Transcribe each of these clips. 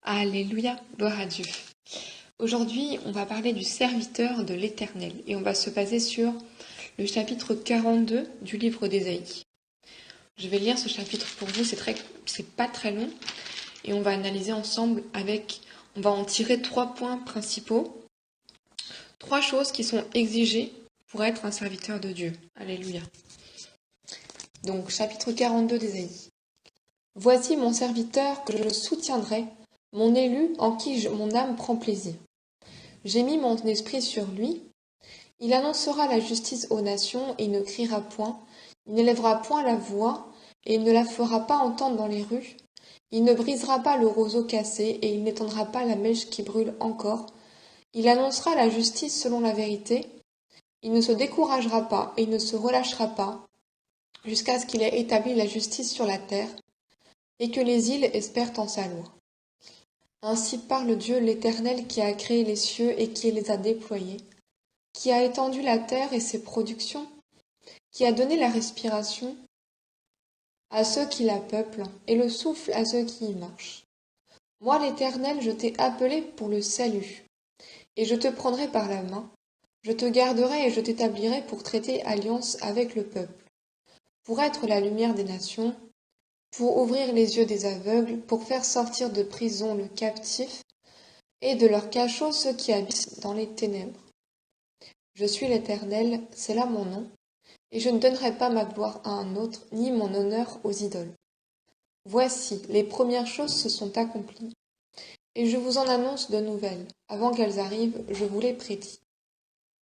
Alléluia, gloire à Dieu. Aujourd'hui, on va parler du serviteur de l'Éternel et on va se baser sur le chapitre 42 du livre d'Ésaïe. Je vais lire ce chapitre pour vous, c'est pas très long et on va analyser ensemble on va en tirer 3 points principaux, 3 choses qui sont exigées pour être un serviteur de Dieu. Alléluia. Donc, chapitre 42 d'Ésaïe. Voici mon serviteur que je soutiendrai, mon élu en qui mon âme prend plaisir. J'ai mis mon esprit sur lui. Il annoncera la justice aux nations et il ne criera point. Il n'élèvera point la voix et il ne la fera pas entendre dans les rues. Il ne brisera pas le roseau cassé et il n'étendra pas la mèche qui brûle encore. Il annoncera la justice selon la vérité. Il ne se découragera pas et il ne se relâchera pas jusqu'à ce qu'il ait établi la justice sur la terre et que les îles espèrent en sa loi. Ainsi parle Dieu l'Éternel qui a créé les cieux et qui les a déployés, qui a étendu la terre et ses productions, qui a donné la respiration à ceux qui la peuplent et le souffle à ceux qui y marchent. Moi l'Éternel, je t'ai appelé pour le salut, et je te prendrai par la main, je te garderai et je t'établirai pour traiter alliance avec le peuple, pour être la lumière des nations, pour ouvrir les yeux des aveugles, pour faire sortir de prison le captif, et de leur cachot ceux qui habitent dans les ténèbres. Je suis l'Éternel, c'est là mon nom, et je ne donnerai pas ma gloire à un autre, ni mon honneur aux idoles. Voici, les premières choses se sont accomplies, et je vous en annonce de nouvelles. Avant qu'elles arrivent, je vous les prédis.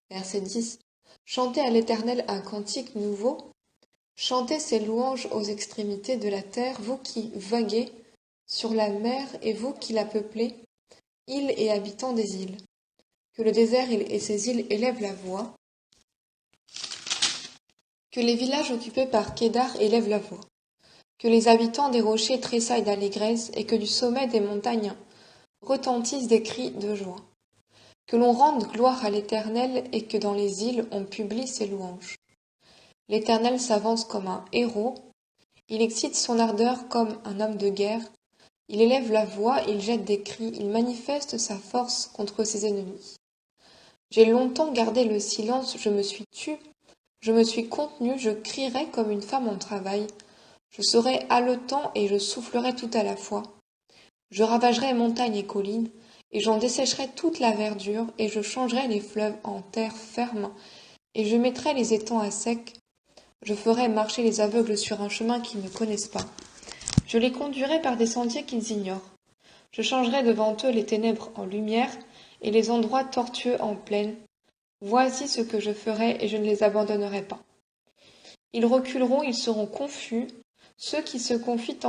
Verset 10. Chantez à l'Éternel un cantique nouveau, chantez ses louanges aux extrémités de la terre, vous qui vaguez sur la mer et vous qui la peuplez, îles et habitants des îles. Que le désert et ses îles élèvent la voix, que les villages occupés par Kédar élèvent la voix, que les habitants des rochers tressaillent d'allégresse et que du sommet des montagnes retentissent des cris de joie. Que l'on rende gloire à l'Éternel et que dans les îles on publie ses louanges. L'Éternel s'avance comme un héros, il excite son ardeur comme un homme de guerre, il élève la voix, il jette des cris, il manifeste sa force contre ses ennemis. J'ai longtemps gardé le silence, je me suis tue, je me suis contenue, je crierai comme une femme en travail, je serai haletant et je soufflerai tout à la fois. Je ravagerai montagnes et collines, et j'en dessécherai toute la verdure, et je changerai les fleuves en terre ferme, et je mettrai les étangs à sec. Je ferai marcher les aveugles sur un chemin qu'ils ne connaissent pas. Je les conduirai par des sentiers qu'ils ignorent. Je changerai devant eux les ténèbres en lumière, et les endroits tortueux en plaine. Voici ce que je ferai, et je ne les abandonnerai pas. Ils reculeront, ils seront confus, ceux qui se confient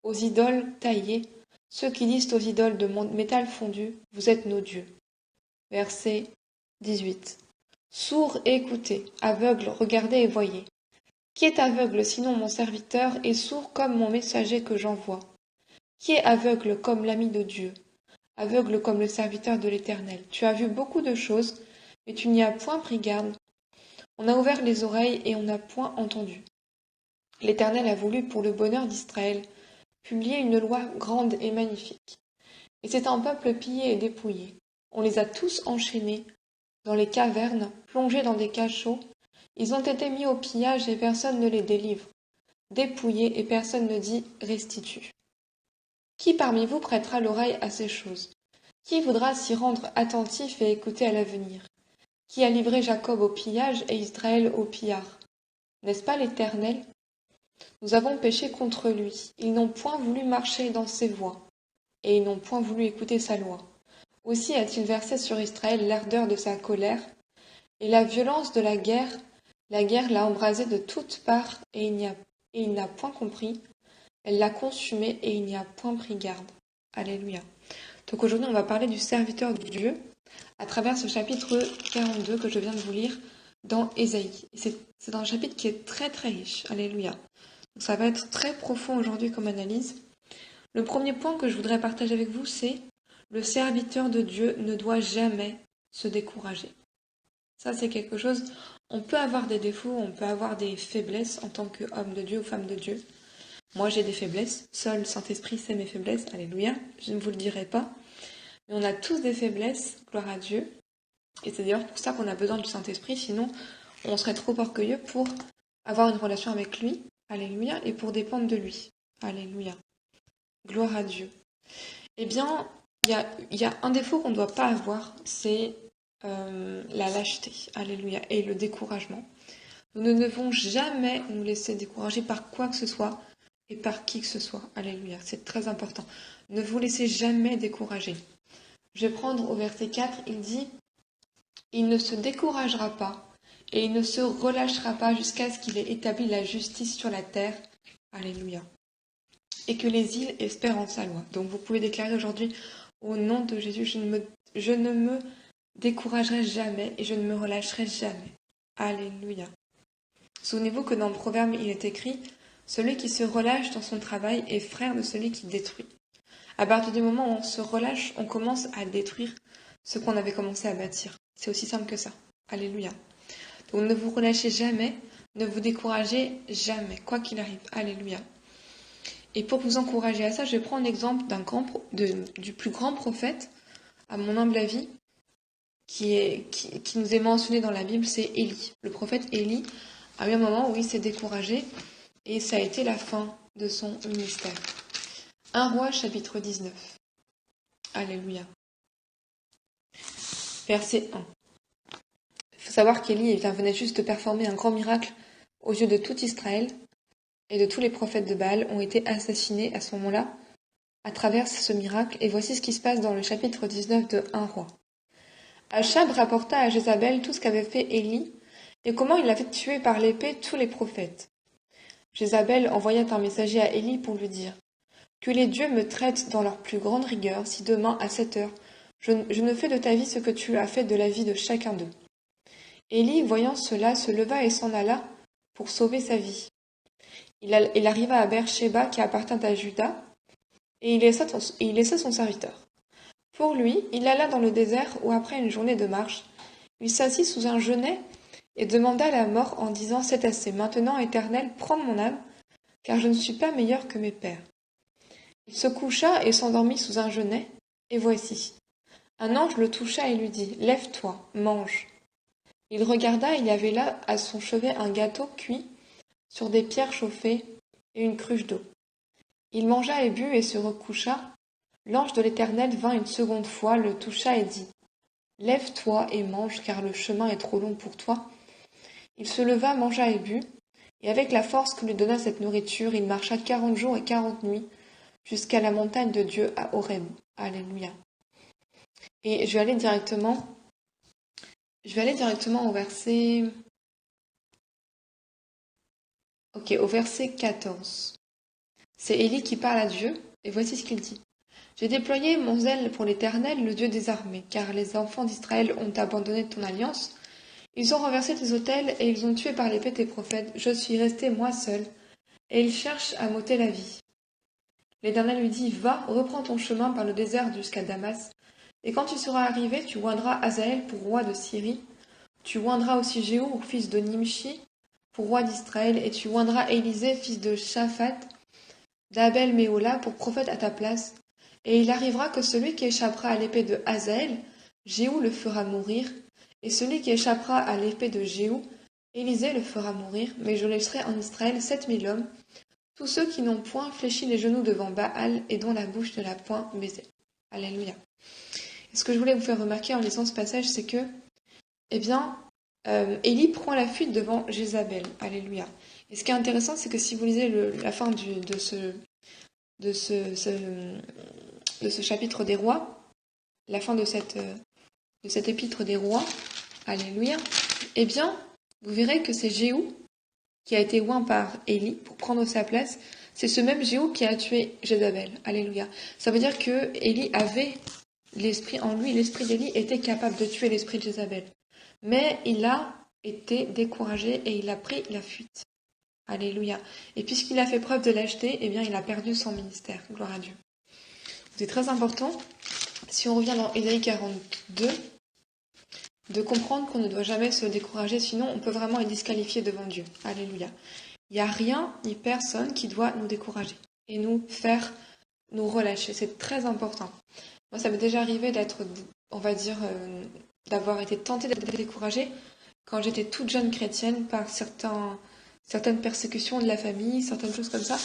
aux idoles taillées, ceux qui disent aux idoles de métal fondu, vous êtes nos dieux. Verset 18. Sourds, écoutez, aveugles, regardez et voyez. Qui est aveugle sinon mon serviteur, et sourd comme mon messager que j'envoie? Qui est aveugle comme l'ami de Dieu, aveugle comme le serviteur de l'Éternel? Tu as vu beaucoup de choses, mais tu n'y as point pris garde. On a ouvert les oreilles et on n'a point entendu. L'Éternel a voulu, pour le bonheur d'Israël, publier une loi grande et magnifique. Et c'est un peuple pillé et dépouillé. On les a tous enchaînés dans les cavernes, plongés dans des cachots. Ils ont été mis au pillage et personne ne les délivre. Dépouillés et personne ne dit restitue. Qui parmi vous prêtera l'oreille à ces choses? Qui voudra s'y rendre attentif et écouter à l'avenir? Qui a livré Jacob au pillage et Israël au pillard? N'est-ce pas l'Éternel? Nous avons péché contre lui. Ils n'ont point voulu marcher dans ses voies, et ils n'ont point voulu écouter sa loi. Aussi a-t-il versé sur Israël l'ardeur de sa colère, et la violence de la guerre l'a embrasé de toutes parts, et il n'a point compris. Elle l'a consumé, et il n'y a point pris garde. Alléluia. Donc aujourd'hui, on va parler du serviteur de Dieu, à travers ce chapitre 42 que je viens de vous lire dans Ésaïe. C'est un chapitre qui est très très riche. Alléluia. Donc ça va être très profond aujourd'hui comme analyse. Le premier point que je voudrais partager avec vous, c'est le serviteur de Dieu ne doit jamais se décourager. Ça, c'est quelque chose, on peut avoir des défauts, on peut avoir des faiblesses en tant qu'homme de Dieu ou femme de Dieu, Moi, j'ai des faiblesses. Seul le Saint-Esprit sait mes faiblesses. Alléluia. Je ne vous le dirai pas. Mais on a tous des faiblesses. Gloire à Dieu. Et c'est d'ailleurs pour ça qu'on a besoin du Saint-Esprit. Sinon, on serait trop orgueilleux pour avoir une relation avec lui. Alléluia. Et pour dépendre de lui. Alléluia. Gloire à Dieu. Eh bien, il y a un défaut qu'on ne doit pas avoir. C'est la lâcheté. Alléluia. Et le découragement. Nous ne devons jamais nous laisser décourager par quoi que ce soit et par qui que ce soit. Alléluia, c'est très important. Ne vous laissez jamais décourager. Je vais prendre au verset 4, il dit « Il ne se découragera pas et il ne se relâchera pas jusqu'à ce qu'il ait établi la justice sur la terre. » Alléluia. Et que les îles espèrent en sa loi. Donc vous pouvez déclarer aujourd'hui, au nom de Jésus, je ne me découragerai jamais et je ne me relâcherai jamais. Alléluia. Souvenez-vous que dans le Proverbe, il est écrit « Celui qui se relâche dans son travail est frère de celui qui détruit. » À partir du moment où on se relâche, on commence à détruire ce qu'on avait commencé à bâtir. C'est aussi simple que ça. Alléluia. Donc ne vous relâchez jamais, ne vous découragez jamais, quoi qu'il arrive. Alléluia. Et pour vous encourager à ça, je vais prendre l'exemple du plus grand prophète, à mon humble avis, qui nous est mentionné dans la Bible, c'est Élie. Le prophète Élie a eu un moment où il s'est découragé et ça a été la fin de son ministère. 1 Roi chapitre 19. Alléluia. Verset 1. Il faut savoir qu'Élie venait juste de performer un grand miracle aux yeux de tout Israël et de tous les prophètes de Baal ont été assassinés à ce moment-là à travers ce miracle. Et voici ce qui se passe dans le chapitre 19 de 1 Roi. Achab rapporta à Jézabel tout ce qu'avait fait Élie et comment il avait tué par l'épée tous les prophètes. Jézabel envoya un messager à Élie pour lui dire « Que les dieux me traitent dans leur plus grande rigueur si demain à 7 heures je ne fais de ta vie ce que tu as fait de la vie de chacun d'eux. » Élie, voyant cela, se leva et s'en alla pour sauver sa vie. Il arriva à Beer-Shéba qui appartint à Juda et il laissa son serviteur. Pour lui, il alla dans le désert où après une journée de marche, il s'assit sous un genêt et demanda la mort en disant « C'est assez, maintenant, Éternel, prends mon âme, car je ne suis pas meilleur que mes pères. » Il se coucha et s'endormit sous un genêt, et voici. Un ange le toucha et lui dit « Lève-toi, mange. » Il regarda, il y avait là à son chevet un gâteau cuit sur des pierres chauffées et une cruche d'eau. Il mangea et but et se recoucha. L'ange de l'Éternel vint une seconde fois, le toucha et dit « Lève-toi et mange, car le chemin est trop long pour toi. » Il se leva, mangea et but, et avec la force que lui donna cette nourriture, il marcha 40 jours et 40 nuits jusqu'à la montagne de Dieu à Horeb. Alléluia. Et je vais aller directement au verset... au verset 14. C'est Élie qui parle à Dieu, et voici ce qu'il dit. « J'ai déployé mon zèle pour l'Éternel, le Dieu des armées, car les enfants d'Israël ont abandonné ton alliance. Ils ont renversé tes autels, et ils ont tué par l'épée tes prophètes. Je suis resté moi seul, et ils cherchent à m'ôter la vie. » L'Éternel lui dit, « Va, reprends ton chemin par le désert jusqu'à Damas, et quand tu seras arrivé, tu oindras Hazaël pour roi de Syrie, tu oindras aussi Jéhu, fils de Nimshi, pour roi d'Israël, et tu oindras Élisée, fils de Shaphat, d'Abel Méhola, pour prophète à ta place. Et il arrivera que celui qui échappera à l'épée de Hazaël, Jéhu le fera mourir, et celui qui échappera à l'épée de Jéhu, Élisée le fera mourir, mais je laisserai en Israël 7000 hommes, tous ceux qui n'ont point fléchi les genoux devant Baal et dont la bouche ne l'a point baisé. » Alléluia. Et ce que je voulais vous faire remarquer en lisant ce passage, c'est que, Élie prend la fuite devant Jézabel. Alléluia. Et ce qui est intéressant, c'est que si vous lisez la fin de ce chapitre des rois, la fin de cet épître des rois, alléluia, eh bien, vous verrez que c'est Jéhu qui a été oint par Élie pour prendre sa place. C'est ce même Jéhu qui a tué Jézabel. Alléluia. Ça veut dire que Élie avait l'esprit en lui, l'esprit d'Élie était capable de tuer l'esprit de Jézabel. Mais il a été découragé et il a pris la fuite. Alléluia. Et puisqu'il a fait preuve de lâcheté, eh bien, il a perdu son ministère. Gloire à Dieu. C'est très important, si on revient dans Ésaïe 42, de comprendre qu'on ne doit jamais se décourager, sinon on peut vraiment être disqualifié devant Dieu. Alléluia. Il n'y a rien ni personne qui doit nous décourager et nous faire nous relâcher. C'est très important. Moi, ça m'est déjà arrivé d'être, on va dire, d'avoir été tentée d'être découragée quand j'étais toute jeune chrétienne par certaines persécutions de la famille, certaines choses comme ça.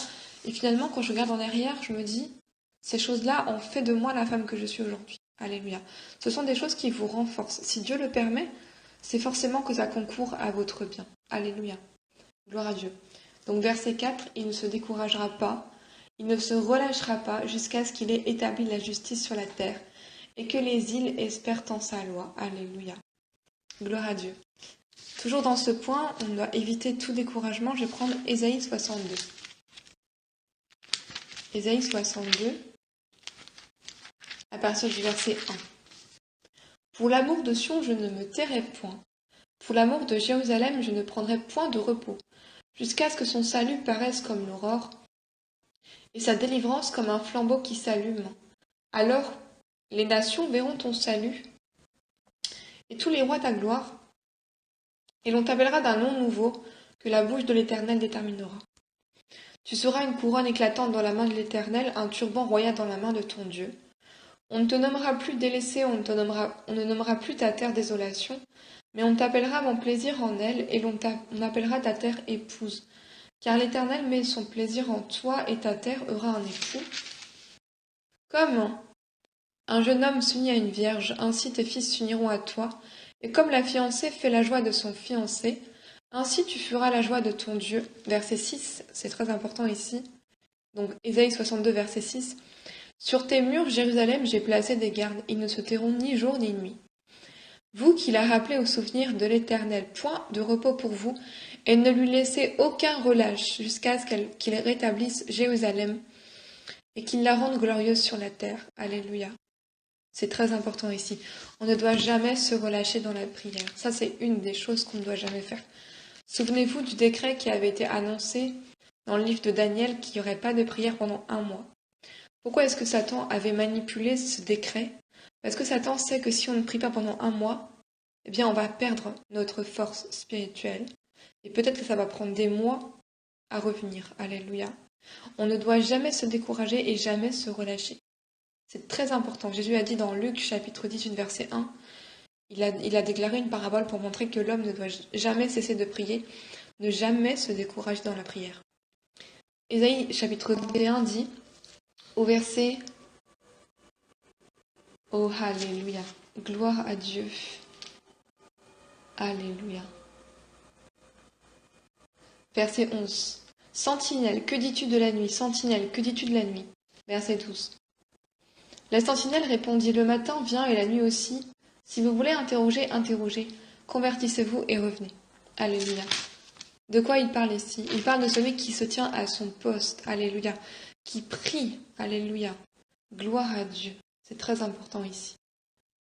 Et finalement, quand je regarde en arrière, je me dis, ces choses-là ont fait de moi la femme que je suis aujourd'hui. Alléluia. Ce sont des choses qui vous renforcent. Si Dieu le permet, c'est forcément que ça concourt à votre bien. Alléluia. Gloire à Dieu. Donc verset 4, il ne se découragera pas, il ne se relâchera pas jusqu'à ce qu'il ait établi la justice sur la terre et que les îles espèrent en sa loi. Alléluia. Gloire à Dieu. Toujours dans ce point, on doit éviter tout découragement. Je vais prendre Ésaïe 62. Ésaïe 62, à partir du verset 1. Pour l'amour de Sion, je ne me tairai point. Pour l'amour de Jérusalem, je ne prendrai point de repos, jusqu'à ce que son salut paraisse comme l'aurore, et sa délivrance comme un flambeau qui s'allume. Alors les nations verront ton salut, et tous les rois ta gloire, et l'on t'appellera d'un nom nouveau que la bouche de l'Éternel déterminera. Tu seras une couronne éclatante dans la main de l'Éternel, un turban royal dans la main de ton Dieu. On ne te nommera plus délaissé, on ne nommera plus ta terre désolation, mais on t'appellera mon plaisir en elle, et on appellera ta terre épouse. Car l'Éternel met son plaisir en toi, et ta terre aura un époux. Comme un jeune homme s'unit à une vierge, ainsi tes fils s'uniront à toi, et comme la fiancée fait la joie de son fiancé, ainsi tu feras la joie de ton Dieu. Verset 6, c'est très important ici. Donc Ésaïe 62, verset 6. Sur tes murs, Jérusalem, j'ai placé des gardes, ils ne se tairont ni jour ni nuit. Vous qui la rappelez au souvenir de l'Éternel, point de repos pour vous, et ne lui laissez aucun relâche jusqu'à ce qu'il rétablisse Jérusalem et qu'il la rende glorieuse sur la terre. Alléluia. C'est très important ici. On ne doit jamais se relâcher dans la prière. Ça, c'est une des choses qu'on ne doit jamais faire. Souvenez-vous du décret qui avait été annoncé dans le livre de Daniel qu'il n'y aurait pas de prière pendant 1 mois. Pourquoi est-ce que Satan avait manipulé ce décret? Parce que Satan sait que si on ne prie pas pendant 1 mois, eh bien on va perdre notre force spirituelle. Et peut-être que ça va prendre des mois à revenir. Alléluia. On ne doit jamais se décourager et jamais se relâcher. C'est très important. Jésus a dit dans Luc chapitre 18 verset 1, il a déclaré une parabole pour montrer que l'homme ne doit jamais cesser de prier, ne jamais se décourager dans la prière. Ésaïe chapitre 1 dit au verset Oh, alléluia, gloire à Dieu, alléluia. Verset 11. Sentinelle, que dis-tu de la nuit? Sentinelle, que dis-tu de la nuit? Verset 12. La sentinelle répondit, le matin vient et la nuit aussi. Si vous voulez interroger, interrogez. Convertissez-vous et revenez. Alléluia. De quoi il parle ici? Il parle de celui qui se tient à son poste. Alléluia. Qui prie. Alléluia. Gloire à Dieu. C'est très important ici.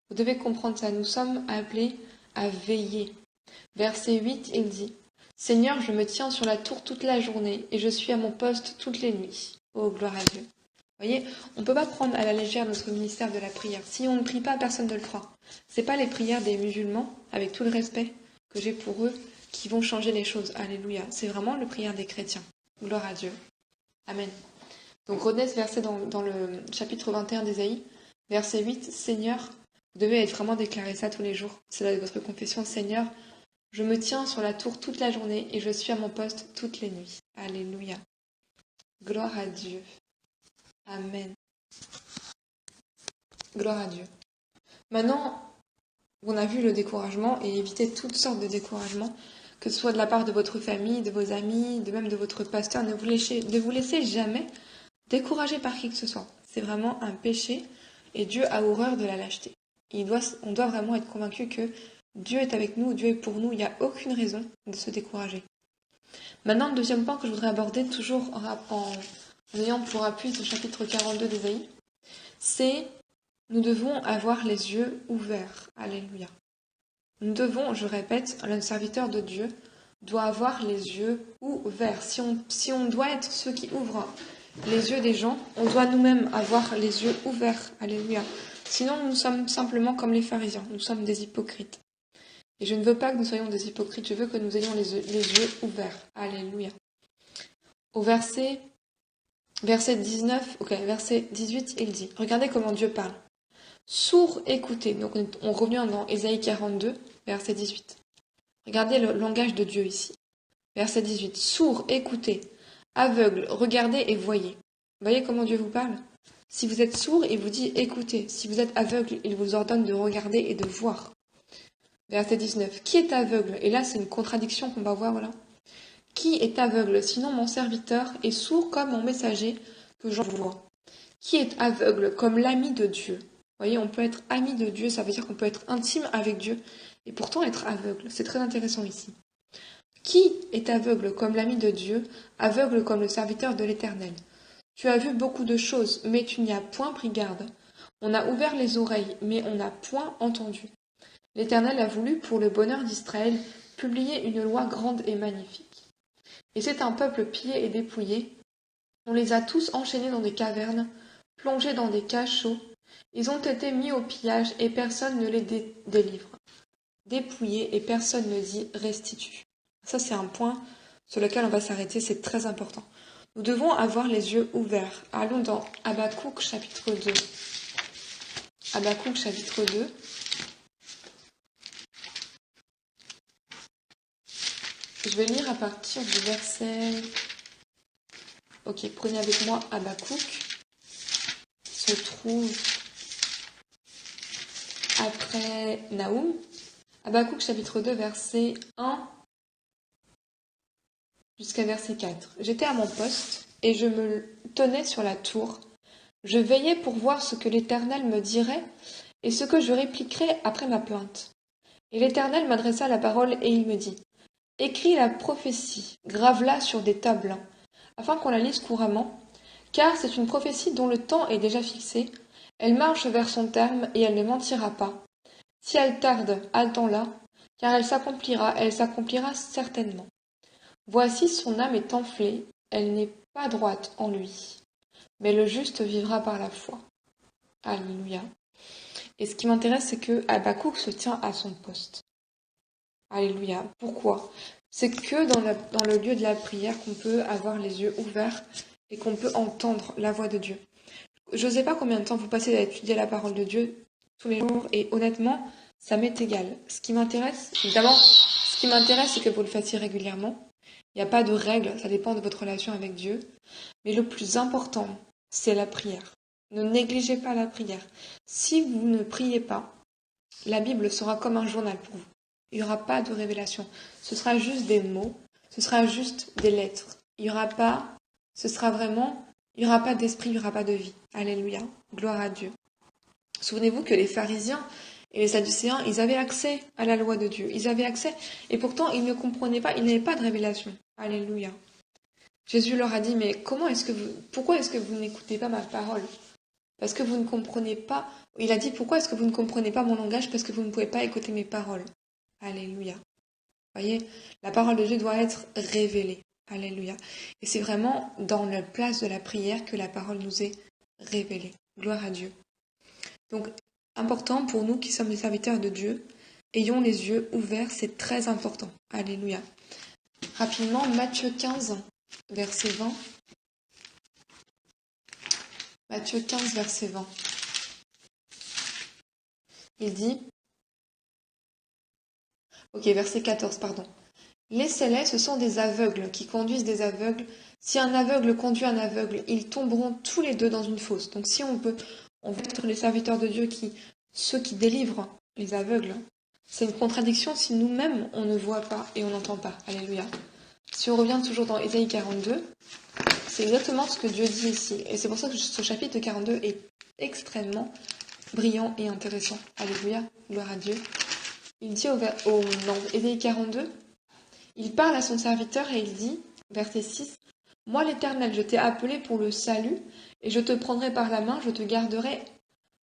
Vous devez comprendre ça. Nous sommes appelés à veiller. Verset 8, il dit, Seigneur, je me tiens sur la tour toute la journée et je suis à mon poste toutes les nuits. Oh, gloire à Dieu. Vous voyez, on ne peut pas prendre à la légère notre ministère de la prière. Si on ne prie pas, personne ne le fera. Ce n'est pas les prières des musulmans, avec tout le respect que j'ai pour eux, qui vont changer les choses. Alléluia. C'est vraiment la prière des chrétiens. Gloire à Dieu. Amen. Donc retenez ce verset dans le chapitre 21 d'Ésaïe, verset 8. Seigneur, vous devez être vraiment déclaré ça tous les jours. C'est votre confession. Seigneur, je me tiens sur la tour toute la journée et je suis à mon poste toutes les nuits. Alléluia. Gloire à Dieu. Amen. Gloire à Dieu. Maintenant, on a vu le découragement et éviter toutes sortes de découragements, que ce soit de la part de votre famille, de vos amis, de même de votre pasteur. Ne vous laissez jamais décourager par qui que ce soit. C'est vraiment un péché et Dieu a horreur de la lâcheté. On doit vraiment être convaincu que Dieu est avec nous, Dieu est pour nous. Il n'y a aucune raison de se décourager. Maintenant, le deuxième point que je voudrais aborder, toujours en ayant pour appui ce chapitre 42 d'Ésaïe, c'est nous devons avoir les yeux ouverts. Alléluia. Nous devons, je répète, le serviteur de Dieu doit avoir les yeux ouverts. Si on doit être ceux qui ouvrent les yeux des gens, on doit nous-mêmes avoir les yeux ouverts. Alléluia. Sinon, nous sommes simplement comme les pharisiens. Nous sommes des hypocrites. Et je ne veux pas que nous soyons des hypocrites. Je veux que nous ayons les yeux ouverts. Alléluia. au verset 19, ok, verset 18, il dit, regardez comment Dieu parle. Sourds, écoutez. Donc on revient dans Ésaïe 42, verset 18. Regardez le langage de Dieu ici. Verset 18. Sourds, écoutez. Aveugles, regardez et voyez. Vous voyez comment Dieu vous parle? Si vous êtes sourd, il vous dit écoutez. Si vous êtes aveugle, il vous ordonne de regarder et de voir. Verset 19. Qui est aveugle? Et là, c'est une contradiction qu'on va voir là. Qui est aveugle, sinon mon serviteur, et sourd comme mon messager que j'envoie? Qui est aveugle comme l'ami de Dieu? Vous voyez, on peut être ami de Dieu, ça veut dire qu'on peut être intime avec Dieu, et pourtant être aveugle. C'est très intéressant ici. Qui est aveugle comme l'ami de Dieu, aveugle comme le serviteur de l'Éternel? Tu as vu beaucoup de choses, mais tu n'y as point pris garde. On a ouvert les oreilles, mais on n'a point entendu. L'Éternel a voulu, pour le bonheur d'Israël, publier une loi grande et magnifique. Et c'est un peuple pillé et dépouillé. On les a tous enchaînés dans des cavernes, plongés dans des cachots. Ils ont été mis au pillage et personne ne les délivre. Dépouillés et personne ne dit restitue. Ça, c'est un point sur lequel on va s'arrêter, c'est très important. Nous devons avoir les yeux ouverts. Allons dans Habakkuk chapitre 2. Habakkuk chapitre 2. Je vais lire à partir du verset... Ok, prenez avec moi Habakkuk. Se trouve après Naoum. Habakkuk chapitre 2, verset 1 jusqu'à verset 4. J'étais à mon poste et je me tenais sur la tour. Je veillais pour voir ce que l'Éternel me dirait et ce que je répliquerais après ma plainte. Et l'Éternel m'adressa la parole et il me dit, « Écris la prophétie, grave-la sur des tables, afin qu'on la lise couramment, car c'est une prophétie dont le temps est déjà fixé. Elle marche vers son terme et elle ne mentira pas. Si elle tarde, attends-la, car elle s'accomplira certainement. Voici son âme est enflée, elle n'est pas droite en lui, mais le juste vivra par la foi. » Alléluia. Et ce qui m'intéresse, c'est que Habakkuk se tient à son poste. Alléluia. Pourquoi? C'est que dans le lieu de la prière qu'on peut avoir les yeux ouverts et qu'on peut entendre la voix de Dieu. Je ne sais pas combien de temps vous passez à étudier la parole de Dieu tous les jours, et honnêtement, ça m'est égal. Ce qui m'intéresse, évidemment, c'est que vous le fassiez régulièrement. Il n'y a pas de règle, ça dépend de votre relation avec Dieu. Mais le plus important, c'est la prière. Ne négligez pas la prière. Si vous ne priez pas, la Bible sera comme un journal pour vous. Il n'y aura pas de révélation. Ce sera juste des mots, ce sera juste des lettres. Il n'y aura pas d'esprit, il n'y aura pas de vie. Alléluia. Gloire à Dieu. Souvenez-vous que les pharisiens et les sadducéens, ils avaient accès à la loi de Dieu. Ils avaient accès, et pourtant ils ne comprenaient pas, ils n'avaient pas de révélation. Alléluia. Jésus leur a dit, mais pourquoi est-ce que vous n'écoutez pas ma parole? Parce que vous ne comprenez pas. Il a dit, pourquoi est-ce que vous ne comprenez pas mon langage? Parce que vous ne pouvez pas écouter mes paroles. Alléluia. Voyez, la parole de Dieu doit être révélée. Alléluia. Et c'est vraiment dans la place de la prière que la parole nous est révélée. Gloire à Dieu. Donc, important pour nous qui sommes des serviteurs de Dieu, ayons les yeux ouverts, c'est très important. Alléluia. Rapidement, Matthieu 15, verset 20. Matthieu 15, verset 20. Il dit... Ok, verset 14, pardon. Laissez-les, ce sont des aveugles qui conduisent des aveugles. Si un aveugle conduit un aveugle, ils tomberont tous les deux dans une fosse. Donc si on veut être les serviteurs de Dieu, ceux qui délivrent les aveugles, c'est une contradiction si nous-mêmes on ne voit pas et on n'entend pas. Alléluia. Si on revient toujours dans Ésaïe 42, c'est exactement ce que Dieu dit ici. Et c'est pour ça que ce chapitre 42 est extrêmement brillant et intéressant. Alléluia. Gloire à Dieu. Il dit dans Ésaïe 42, il parle à son serviteur et il dit, verset 6, « Moi l'Éternel, je t'ai appelé pour le salut, et je te prendrai par la main, je te garderai,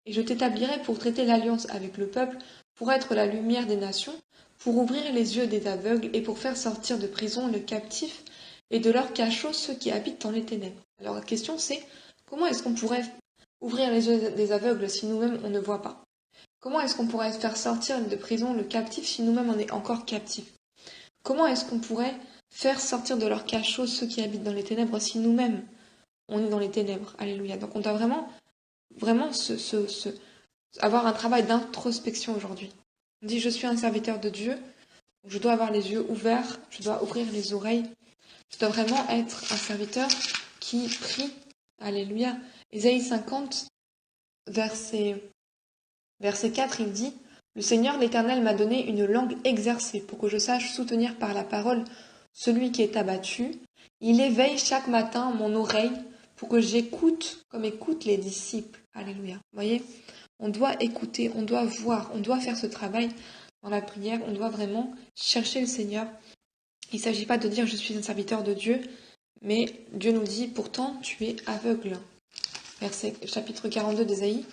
et je t'établirai pour traiter l'alliance avec le peuple, pour être la lumière des nations, pour ouvrir les yeux des aveugles, et pour faire sortir de prison le captif, et de leur cachot ceux qui habitent dans les ténèbres. » Alors la question c'est, comment est-ce qu'on pourrait ouvrir les yeux des aveugles si nous-mêmes on ne voit pas? Comment est-ce qu'on pourrait faire sortir de prison le captif si nous-mêmes on est encore captif? Comment est-ce qu'on pourrait faire sortir de leur cachot ceux qui habitent dans les ténèbres si nous-mêmes, on est dans les ténèbres. Alléluia. Donc on doit vraiment avoir un travail d'introspection aujourd'hui. On dit, je suis un serviteur de Dieu, je dois avoir les yeux ouverts, je dois ouvrir les oreilles, je dois vraiment être un serviteur qui prie. Alléluia. Ésaïe 50, verset 4, il dit, le Seigneur l'Éternel m'a donné une langue exercée pour que je sache soutenir par la parole celui qui est abattu. Il éveille chaque matin mon oreille pour que j'écoute comme écoutent les disciples. Alléluia. Vous voyez, on doit écouter, on doit voir, on doit faire ce travail dans la prière, on doit vraiment chercher le Seigneur. Il ne s'agit pas de dire je suis un serviteur de Dieu, mais Dieu nous dit pourtant tu es aveugle. Chapitre 42 d'Ésaïe,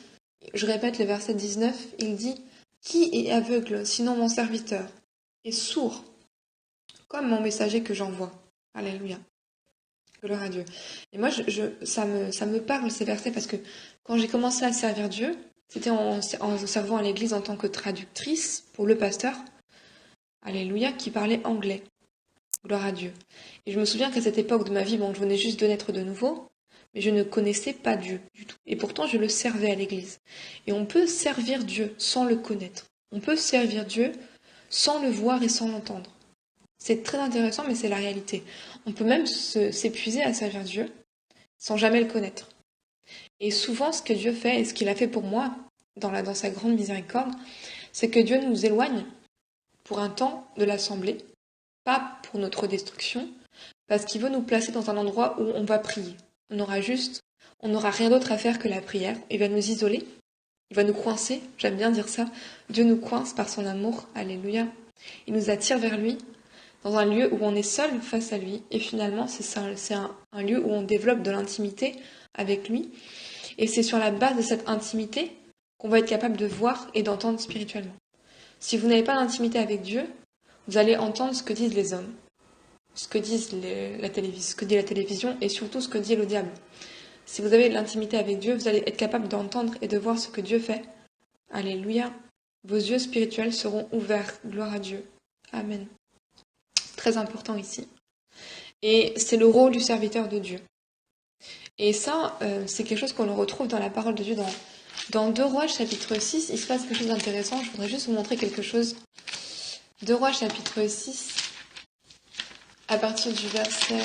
je répète le verset 19, il dit qui est aveugle sinon mon serviteur, et sourd comme mon messager que j'envoie. Alléluia. Gloire à Dieu. Et moi, ça me parle ces versets parce que quand j'ai commencé à servir Dieu, c'était en servant à l'église en tant que traductrice pour le pasteur, alléluia, qui parlait anglais. Gloire à Dieu. Et je me souviens qu'à cette époque de ma vie, bon, je venais juste de naître de nouveau, mais je ne connaissais pas Dieu du tout. Et pourtant, je le servais à l'église. Et on peut servir Dieu sans le connaître. On peut servir Dieu sans le voir et sans l'entendre. C'est très intéressant, mais c'est la réalité. On peut même s'épuiser à servir Dieu sans jamais le connaître. Et souvent, ce que Dieu fait, et ce qu'il a fait pour moi, dans sa grande miséricorde, c'est que Dieu nous éloigne pour un temps de l'assemblée, pas pour notre destruction, parce qu'il veut nous placer dans un endroit où on va prier. On n'aura rien d'autre à faire que la prière. Il va nous isoler, il va nous coincer, j'aime bien dire ça. Dieu nous coince par son amour, alléluia. Il nous attire vers lui, dans un lieu où on est seul face à lui. Et finalement, c'est un lieu où on développe de l'intimité avec lui. Et c'est sur la base de cette intimité qu'on va être capable de voir et d'entendre spirituellement. Si vous n'avez pas d'intimité avec Dieu, vous allez entendre ce que disent les hommes, ce que dit la télévision et surtout ce que dit le diable. Si vous avez de l'intimité avec Dieu, vous allez être capable d'entendre et de voir ce que Dieu fait. Alléluia. Vos yeux spirituels seront ouverts. Gloire à Dieu. Amen. Très important ici. Et c'est le rôle du serviteur de Dieu. Et ça, c'est quelque chose qu'on retrouve dans la parole de Dieu. Dans 2 Rois, chapitre 6, il se passe quelque chose d'intéressant. Je voudrais juste vous montrer quelque chose. 2 Rois, chapitre 6, à partir du verset...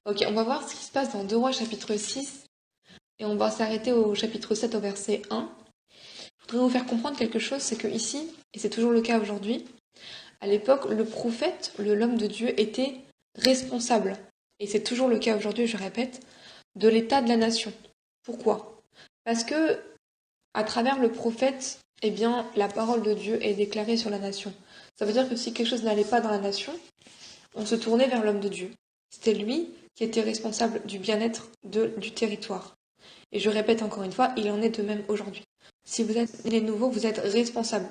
Ok, on va voir ce qui se passe dans 2 Rois, chapitre 6, et on va s'arrêter au chapitre 7, au verset 1. Je voudrais vous faire comprendre quelque chose, c'est que ici, et c'est toujours le cas aujourd'hui, à l'époque, le prophète, l'homme de Dieu, était responsable, et c'est toujours le cas aujourd'hui, je répète, de l'état de la nation. Pourquoi ? Parce que, à travers le prophète, eh bien, la parole de Dieu est déclarée sur la nation. Ça veut dire que si quelque chose n'allait pas dans la nation, on se tournait vers l'homme de Dieu. C'était lui qui était responsable du bien-être du territoire. Et je répète encore une fois, il en est de même aujourd'hui. Si vous êtes les nouveaux, vous êtes responsable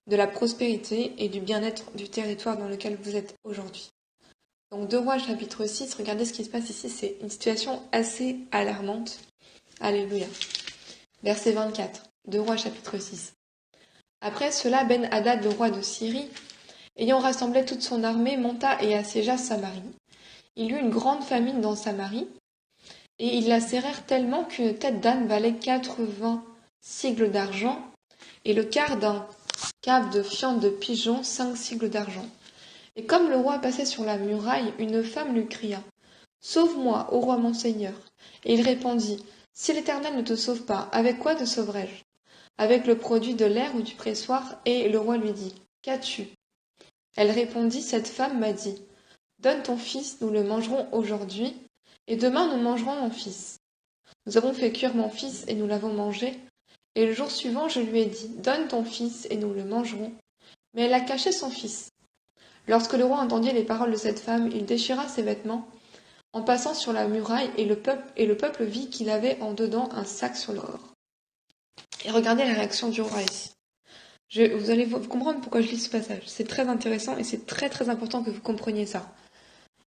de la prospérité et du bien-être du territoire dans lequel vous êtes aujourd'hui. Donc 2 Rois chapitre 6, regardez ce qui se passe ici, c'est une situation assez alarmante. Alléluia. Verset 24, 2 Rois chapitre 6. Après cela, Ben-Hadad, le roi de Syrie, ayant rassemblé toute son armée, monta et assiégea Samarie. Il eut une grande famine dans Samarie, et ils la serrèrent tellement qu'une tête d'âne valait 80 sigles d'argent, et le quart d'un cave de fiente de pigeon 5 sigles d'argent. Et comme le roi passait sur la muraille, une femme lui cria « Sauve-moi, ô roi mon seigneur !» Et il répondit « Si l'Éternel ne te sauve pas, avec quoi te sauverai-je ? Avec le produit de l'air ou du pressoir ?» Et le roi lui dit « Qu'as-tu » Elle répondit « Cette femme m'a dit « Donne ton fils, nous le mangerons aujourd'hui, et demain nous mangerons mon fils. Nous avons fait cuire mon fils et nous l'avons mangé, et le jour suivant je lui ai dit « Donne ton fils et nous le mangerons. » Mais elle a caché son fils. Lorsque le roi entendit les paroles de cette femme, il déchira ses vêtements en passant sur la muraille, et le peuple vit qu'il avait en dedans un sac sur le corps. Et regardez la réaction du roi ici. Vous allez comprendre pourquoi je lis ce passage. C'est très intéressant et c'est très très important que vous compreniez ça.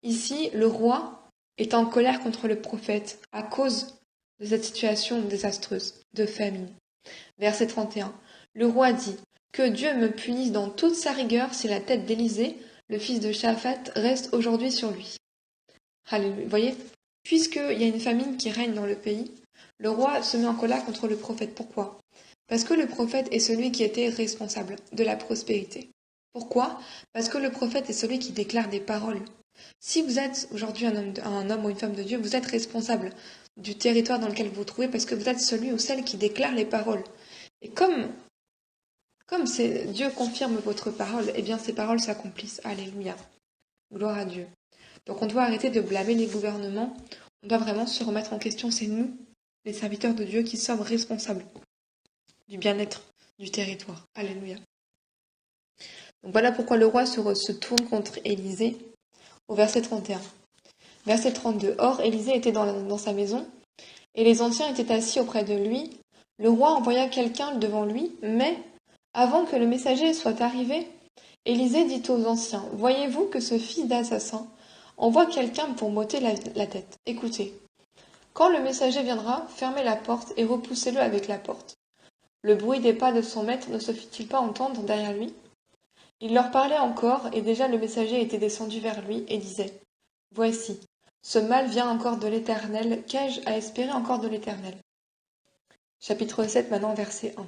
Ici, le roi est en colère contre le prophète à cause de cette situation désastreuse, de famine. Verset 31. Le roi dit « Que Dieu me punisse dans toute sa rigueur si la tête d'Élisée, le fils de Shaphat, reste aujourd'hui sur lui. » Alléluia. Vous voyez, puisqu'il y a une famine qui règne dans le pays, le roi se met en colère contre le prophète. Pourquoi? Parce que le prophète est celui qui était responsable de la prospérité. Pourquoi? Parce que le prophète est celui qui déclare des paroles. Si vous êtes aujourd'hui un homme ou une femme de Dieu, vous êtes responsable du territoire dans lequel vous vous trouvez parce que vous êtes celui ou celle qui déclare les paroles. Et comme Dieu confirme votre parole, eh bien ces paroles s'accomplissent. Alléluia. Gloire à Dieu. Donc on doit arrêter de blâmer les gouvernements. On doit vraiment se remettre en question. C'est nous, les serviteurs de Dieu, qui sommes responsables du bien-être du territoire. Alléluia. Donc voilà pourquoi le roi se tourne contre Élisée au verset 31. Verset 32. Or, Élisée était dans sa maison, et les anciens étaient assis auprès de lui. Le roi envoya quelqu'un devant lui, mais, avant que le messager soit arrivé, Élisée dit aux anciens, « Voyez-vous que ce fils d'assassin envoie quelqu'un pour m'ôter la tête. Écoutez, quand le messager viendra, fermez la porte et repoussez-le avec la porte. » Le bruit des pas de son maître ne se fit-il pas entendre derrière lui? Il leur parlait encore, et déjà le messager était descendu vers lui et disait, « Voici, ce mal vient encore de l'Éternel, qu'ai-je à espérer encore de l'Éternel » Chapitre 7, maintenant verset 1.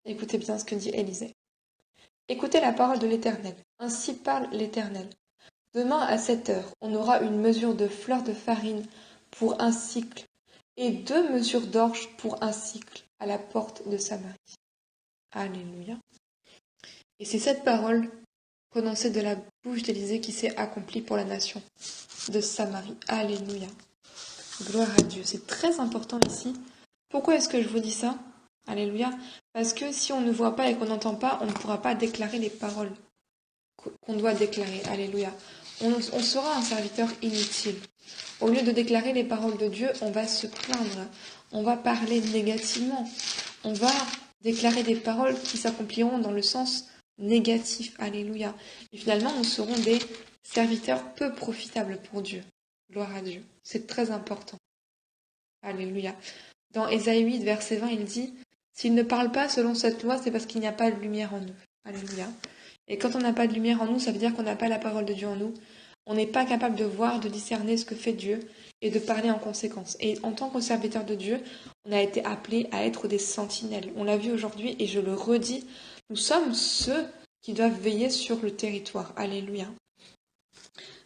Écoutez bien ce que dit Élisée. « Écoutez la parole de l'Éternel, ainsi parle l'Éternel. Demain à 7 heures, on aura une mesure de fleur de farine pour un cycle, et 2 mesures d'orge pour un cycle à la porte de Samarie. » Alléluia. Et c'est cette parole prononcée de la bouche d'Élisée qui s'est accomplie pour la nation de Samarie. Alléluia. Gloire à Dieu. C'est très important ici. Pourquoi est-ce que je vous dis ça? Alléluia. Parce que si on ne voit pas et qu'on n'entend pas, on ne pourra pas déclarer les paroles qu'on doit déclarer. Alléluia. On sera un serviteur inutile. Au lieu de déclarer les paroles de Dieu, on va se plaindre. On va parler négativement. On va déclarer des paroles qui s'accompliront dans le sens négatif. Alléluia. Et finalement, nous serons des serviteurs peu profitables pour Dieu. Gloire à Dieu. C'est très important. Alléluia. Dans Ésaïe 8, verset 20, il dit « S'il ne parle pas selon cette loi, c'est parce qu'il n'y a pas de lumière en nous. » Alléluia. Et quand on n'a pas de lumière en nous, ça veut dire qu'on n'a pas la parole de Dieu en nous. On n'est pas capable de voir, de discerner ce que fait Dieu et de parler en conséquence. Et en tant que serviteur de Dieu, on a été appelés à être des sentinelles. On l'a vu aujourd'hui et je le redis, nous sommes ceux qui doivent veiller sur le territoire. Alléluia.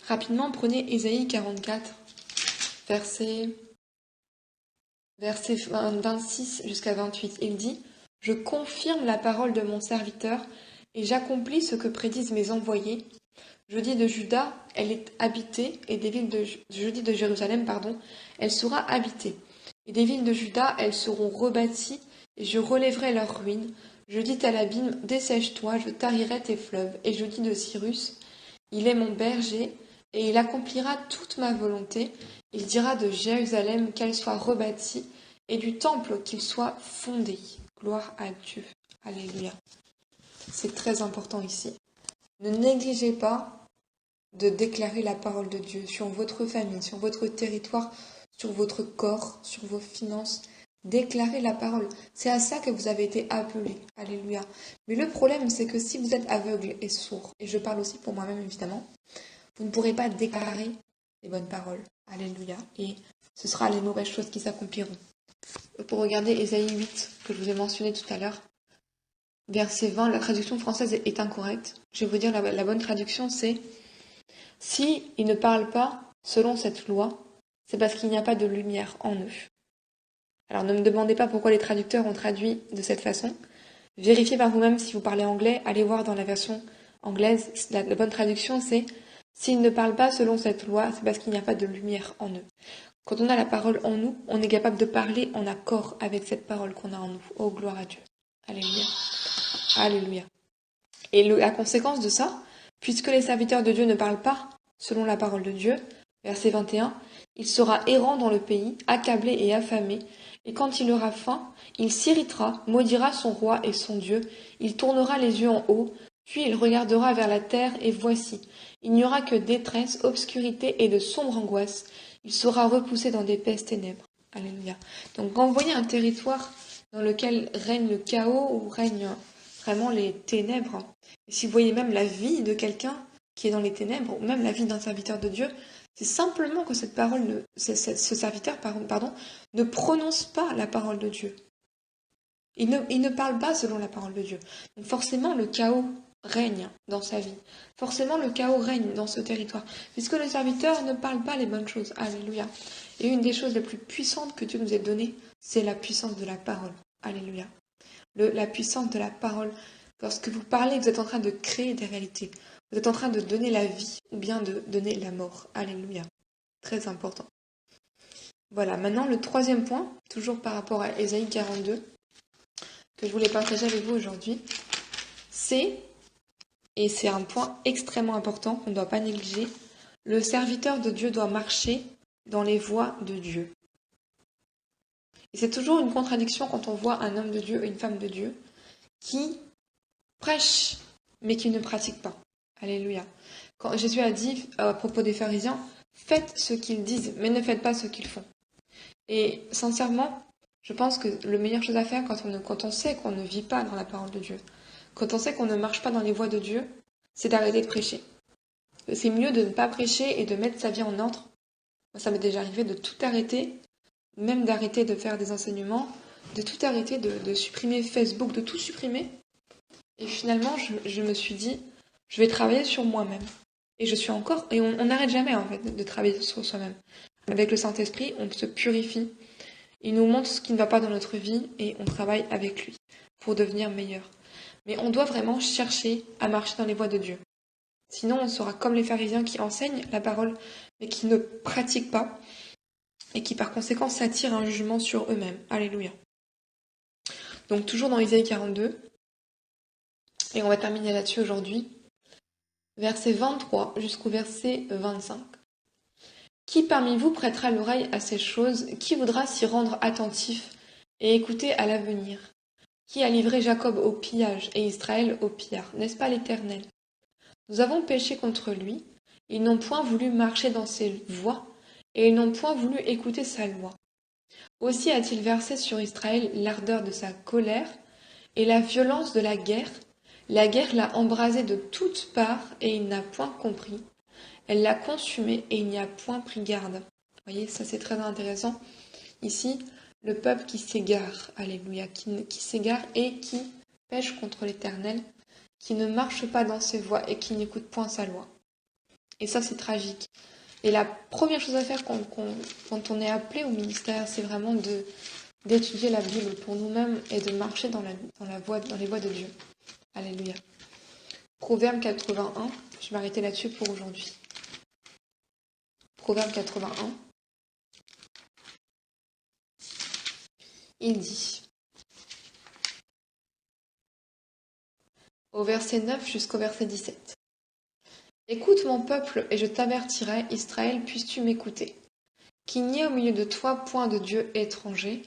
Rapidement, prenez Ésaïe 44, verset 26 jusqu'à 28. Il dit « Je confirme la parole de mon serviteur et j'accomplis ce que prédisent mes envoyés. Je dis de Juda, elle est habitée, et des villes je dis de Jérusalem, elle sera habitée. Et des villes de Juda, elles seront rebâties, et je relèverai leurs ruines. Je dis à l'abîme, dessèche-toi, je tarirai tes fleuves. Et je dis de Cyrus, il est mon berger, et il accomplira toute ma volonté. Il dira de Jérusalem qu'elle soit rebâtie, et du temple qu'il soit fondé. » Gloire à Dieu. Alléluia. C'est très important ici. Ne négligez pas de déclarer la parole de Dieu sur votre famille, sur votre territoire, sur votre corps, sur vos finances. Déclarez la parole. C'est à ça que vous avez été appelés. Alléluia. Mais le problème, c'est que si vous êtes aveugle et sourd, et je parle aussi pour moi-même évidemment, vous ne pourrez pas déclarer les bonnes paroles. Alléluia. Et ce sera les mauvaises choses qui s'accompliront. Pour regarder Ésaïe 8, que je vous ai mentionné tout à l'heure, verset 20, la traduction française est incorrecte. Je vais vous dire, la bonne traduction, c'est « Si ils ne parlent pas selon cette loi, c'est parce qu'il n'y a pas de lumière en eux. » Alors ne me demandez pas pourquoi les traducteurs ont traduit de cette façon. Vérifiez par vous-même si vous parlez anglais. Allez voir dans la version anglaise. La bonne traduction, c'est « S'ils ne parlent pas selon cette loi, c'est parce qu'il n'y a pas de lumière en eux. » Quand on a la parole en nous, on est capable de parler en accord avec cette parole qu'on a en nous. Oh, gloire à Dieu. Alléluia. Alléluia. Et la conséquence de ça, puisque les serviteurs de Dieu ne parlent pas selon la parole de Dieu, verset 21, il sera errant dans le pays, accablé et affamé, et quand il aura faim, il s'irritera, maudira son roi et son Dieu, il tournera les yeux en haut, puis il regardera vers la terre, et voici, il n'y aura que détresse, obscurité et de sombres angoisses, il sera repoussé dans d'épaisses ténèbres. Alléluia. Donc quand vous voyez un territoire dans lequel règne le chaos ou règne vraiment les ténèbres. Et si vous voyez même la vie de quelqu'un qui est dans les ténèbres, ou même la vie d'un serviteur de Dieu, c'est simplement que cette parole, ce serviteur, pardon, ne prononce pas la parole de Dieu. Il ne parle pas selon la parole de Dieu. Donc forcément, le chaos règne dans sa vie. Forcément, le chaos règne dans ce territoire. Puisque le serviteur ne parle pas les bonnes choses. Alléluia. Et une des choses les plus puissantes que Dieu nous ait données, c'est la puissance de la parole. Alléluia. La puissance de la parole. Lorsque vous parlez, vous êtes en train de créer des réalités. Vous êtes en train de donner la vie ou bien de donner la mort. Alléluia. Très important. Voilà, maintenant le troisième point, toujours par rapport à Ésaïe 42, que je voulais partager avec vous aujourd'hui, et c'est un point extrêmement important qu'on ne doit pas négliger, le serviteur de Dieu doit marcher dans les voies de Dieu. Et c'est toujours une contradiction quand on voit un homme de Dieu et une femme de Dieu qui prêchent mais qui ne pratiquent pas. Alléluia. Quand Jésus a dit à propos des pharisiens, faites ce qu'ils disent mais ne faites pas ce qu'ils font. Et sincèrement, je pense que la meilleure chose à faire quand on sait qu'on ne vit pas dans la parole de Dieu, quand on sait qu'on ne marche pas dans les voies de Dieu, c'est d'arrêter de prêcher. C'est mieux de ne pas prêcher et de mettre sa vie en ordre. Moi, ça m'est déjà arrivé de tout arrêter, même d'arrêter de faire des enseignements, de tout arrêter, de supprimer Facebook, de tout supprimer. Et finalement, je me suis dit, je vais travailler sur moi-même. Et je suis encore, et on n'arrête jamais en fait de travailler sur soi-même. Avec le Saint-Esprit, on se purifie. Il nous montre ce qui ne va pas dans notre vie et on travaille avec lui pour devenir meilleur. Mais on doit vraiment chercher à marcher dans les voies de Dieu. Sinon, on sera comme les pharisiens qui enseignent la parole, mais qui ne pratiquent pas et qui par conséquent s'attirent un jugement sur eux-mêmes. Alléluia. Donc toujours dans Ésaïe 42, et on va terminer là-dessus aujourd'hui, verset 23 jusqu'au verset 25. Qui parmi vous prêtera l'oreille à ces choses? Qui voudra s'y rendre attentif et écouter à l'avenir? Qui a livré Jacob au pillage et Israël au pillard? N'est-ce pas l'Éternel? Nous avons péché contre lui, ils n'ont point voulu marcher dans ses voies, et ils n'ont point voulu écouter sa loi. Aussi a-t-il versé sur Israël l'ardeur de sa colère et la violence de la guerre. La guerre l'a embrasé de toutes parts, et il n'a point compris. Elle l'a consumé, et il n'y a point pris garde. Vous voyez, ça c'est très intéressant. Ici, le peuple qui s'égare, alléluia, qui s'égare et qui pêche contre l'Éternel, qui ne marche pas dans ses voies et qui n'écoute point sa loi. Et ça, c'est tragique. Et la première chose à faire quand on est appelé au ministère, c'est vraiment d'étudier la Bible pour nous-mêmes et de marcher dans les voies de Dieu. Alléluia. Proverbe 81, je vais m'arrêter là-dessus pour aujourd'hui. Proverbe 81. Il dit, au verset 9 jusqu'au verset 17. Écoute mon peuple, et je t'avertirai, Israël, puisses-tu m'écouter. Qu'il n'y ait au milieu de toi point de dieu étranger.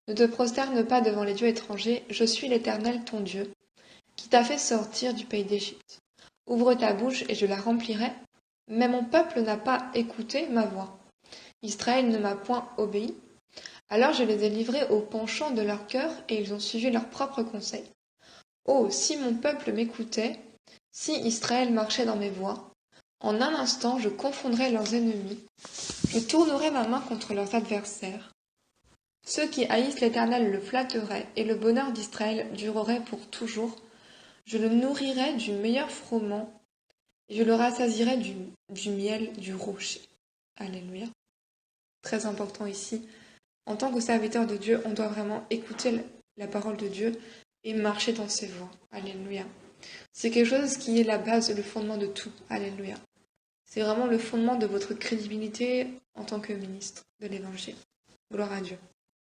Ne te prosterne pas devant les dieux étrangers, je suis l'Éternel ton Dieu, qui t'a fait sortir du pays d'Égypte. Ouvre ta bouche, et je la remplirai. Mais mon peuple n'a pas écouté ma voix. Israël ne m'a point obéi. Alors je les ai livrés au penchant de leur cœur, et ils ont suivi leurs propres conseils. Oh, si mon peuple m'écoutait, si Israël marchait dans mes voies, en un instant je confondrais leurs ennemis, je tournerais ma main contre leurs adversaires. Ceux qui haïssent l'Éternel le flatteraient, et le bonheur d'Israël durerait pour toujours. Je le nourrirais du meilleur froment, et je le rassasierais du miel du rocher. Alléluia. Très important ici. En tant que serviteur de Dieu, on doit vraiment écouter la parole de Dieu et marcher dans ses voies. Alléluia. C'est quelque chose qui est la base, le fondement de tout. Alléluia. C'est vraiment le fondement de votre crédibilité en tant que ministre de l'Évangile. Gloire à Dieu.